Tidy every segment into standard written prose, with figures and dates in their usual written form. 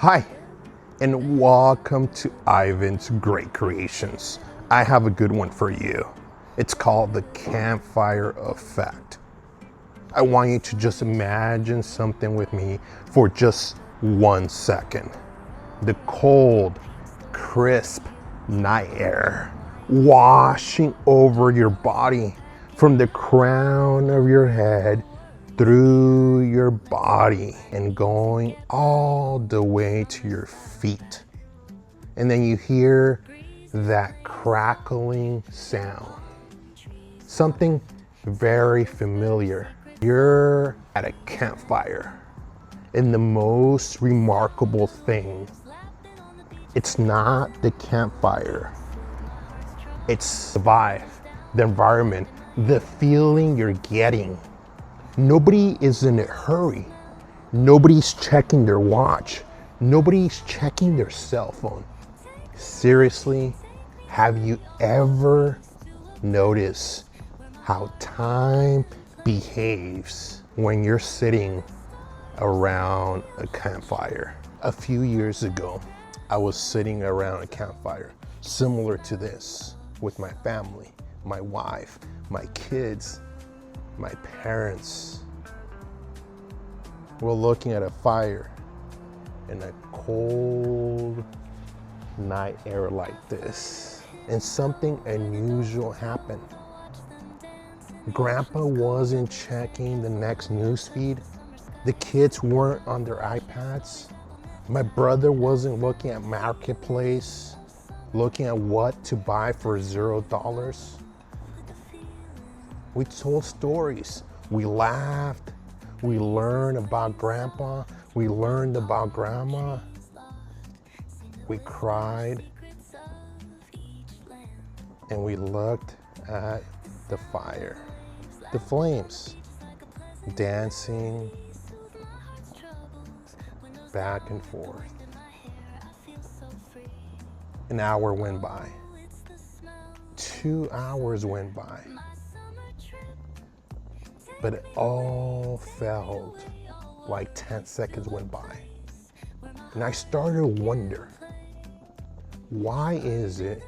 Hi, and welcome to Ivan's Great Creations. I have a good one for you. It's called the Campfire Effect. I want you to just imagine something with me for just 1 second. The cold, crisp night air washing over your body from the crown of your head through your body and going all the way to your feet. And then you hear that crackling sound. Something very familiar. You're at a campfire. And the most remarkable thing, it's not the campfire. It's the vibe, the environment, the feeling you're getting. Nobody is in a hurry. Nobody's checking their watch. Nobody's checking their cell phone. Seriously, have you ever noticed how time behaves when you're sitting around a campfire? A few years ago, I was sitting around a campfire similar to this with my family, my wife, my kids, my parents. We're looking at a fire in a cold night air like this, and something unusual happened. Grandpa wasn't checking the next news feed. The kids weren't on their iPads. My brother wasn't looking at Marketplace, looking at what to buy for $0. We told stories, we laughed, we learned about Grandpa, we learned about Grandma, we cried, and we looked at the fire, the flames, dancing back and forth. An hour went by, 2 hours went by. But it all felt like 10 seconds went by. And I started to wonder, why is it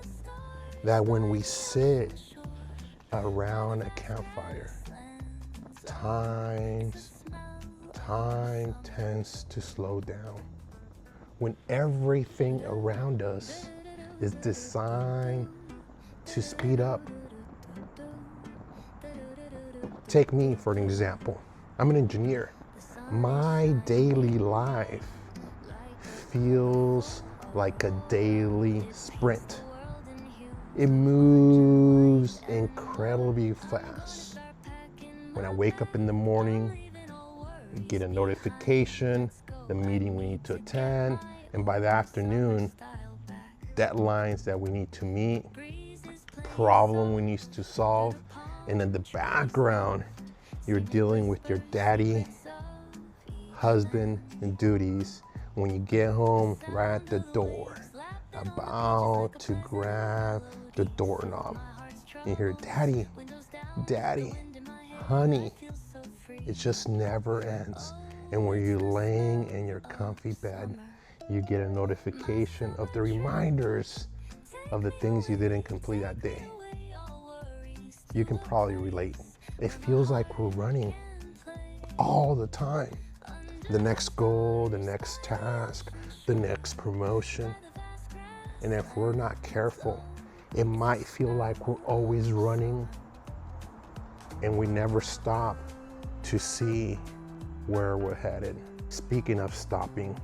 that when we sit around a campfire, time tends to slow down when everything around us is designed to speed up? Take me for an example. I'm an engineer. My daily life feels like a daily sprint. It moves incredibly fast. When I wake up in the morning, get a notification, the meeting we need to attend, and by the afternoon, deadlines that we need to meet, problem we need to solve. And in the background, you're dealing with your daddy, husband, and duties. When you get home, right at the door, about to grab the doorknob, you hear, "Daddy, Daddy, honey." It just never ends. And when you're laying in your comfy bed, you get a notification of the reminders of the things you didn't complete that day. You can probably relate. It feels like we're running all the time. The next goal, the next task, the next promotion. And if we're not careful, it might feel like we're always running and we never stop to see where we're headed. Speaking of stopping,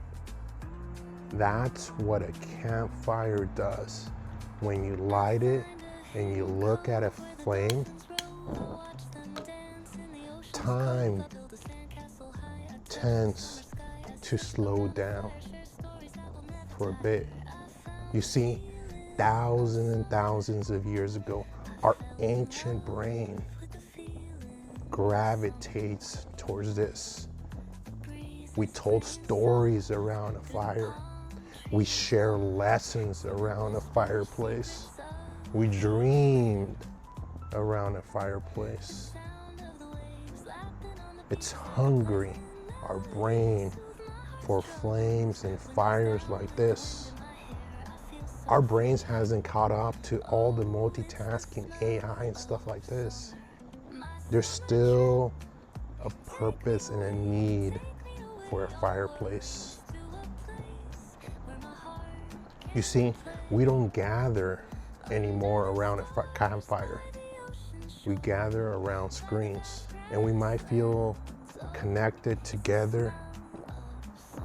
that's what a campfire does. When you light it and you look at a flame, time tends to slow down for a bit. You see, thousands and thousands of years ago, our ancient brain gravitates towards this. We told stories around a fire. We share lessons around a fireplace. We dreamed around a fireplace. It's hungry, our brain, for flames and fires like this. Our brains hasn't caught up to all the multitasking AI and stuff like this. There's still a purpose and a need for a fireplace. You see, we don't gather anymore around a campfire. We gather around screens, and we might feel connected together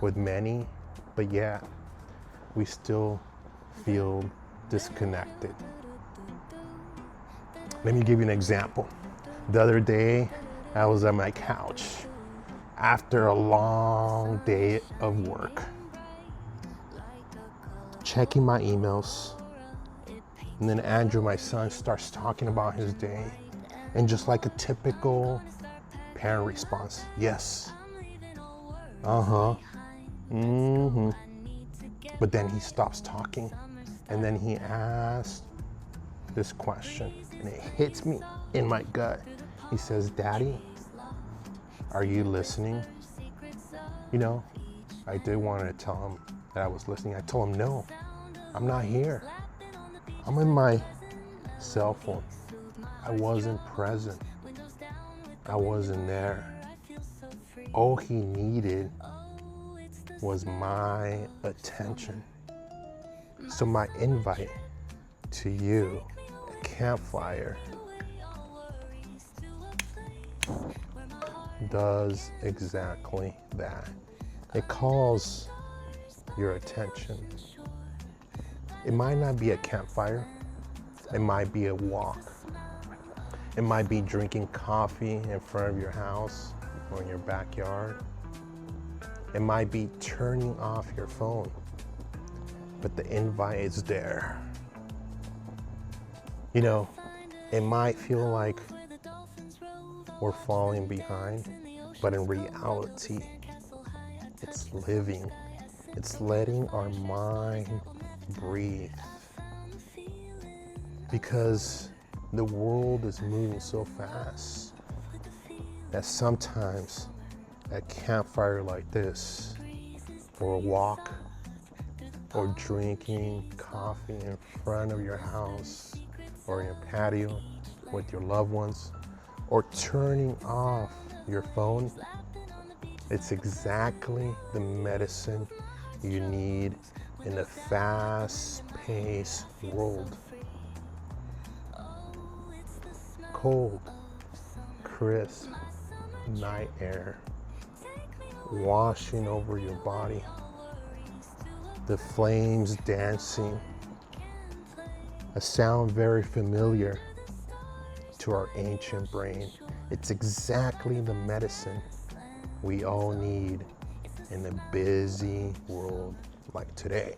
with many, but yet we still feel disconnected. Let me give you an example. The other day, I was on my couch after a long day of work, checking my emails, and then Andrew, my son, starts talking about his day, and just like a typical parent response, yes, but then he stops talking, and then he asks this question, and it hits me in my gut. He says, "Daddy, are you listening?" You know, I did want to tell him that I was listening. I told him, "No, I'm not here. I'm in my cell phone. I wasn't present. I wasn't there." All he needed was my attention. So my invite to you, a campfire, does exactly that. It calls your attention. It might not be a campfire. It might be a walk. It might be drinking coffee in front of your house or in your backyard. It might be turning off your phone, but the invite is there. You know, it might feel like we're falling behind, but in reality, it's living. It's letting our mind breathe. Because the world is moving so fast that sometimes a campfire like this, or a walk, or drinking coffee in front of your house or your patio with your loved ones, or turning off your phone, it's exactly the medicine you need in a fast-paced world. Cold, crisp night air washing over your body, the flames dancing, a sound very familiar to our ancient brain. It's exactly the medicine we all need in a busy world like today.